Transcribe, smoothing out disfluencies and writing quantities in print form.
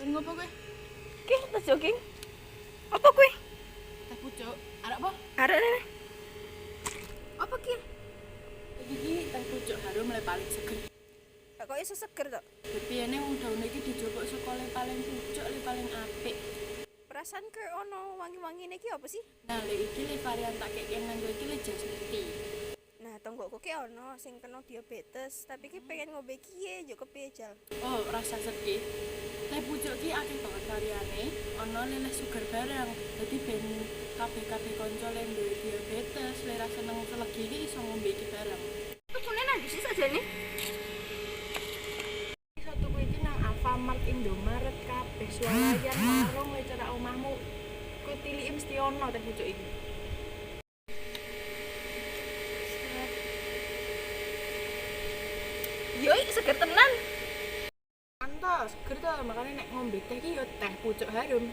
Pesen ngopo kowe? Ki, tas jogging. Apa kuwi? Teh pucuk. Arek apa? Arek rene. Apa ki? Iki teh pucuk harum le paling seger. Kok iso seger to? Bepiyene wong daune iki dijupuk saka le paling pucuk le paling apik. Perasaan ke ono wangi-wangine iki apa sih? Nah, le iki le varian tak kek nganggo iki le jasmine tea. Nah, tonggokku ki ono sing kena diabetes, tapi ki pengen ngombe kiye yo kepiye jal. Oh, rasa sedih. Teh pucuk ki akeh banget variane, ana leleh sugar barang. Dadi ben kabeh-kabeh kanca le duwe diabetes, le rasa seneng selegi iki iso ngombe iki barang. Tukune nang ndi sih sajane? Iso tuku iki nang Alfamart, Indomaret kabeh swalayan warung wae cerak omahmu. Kuwi tilike mesti ono teh pucuk iki. Yo, seger tenan. Pantes, seger to, makane nek ngombe teh iki yo teh pucuk harum.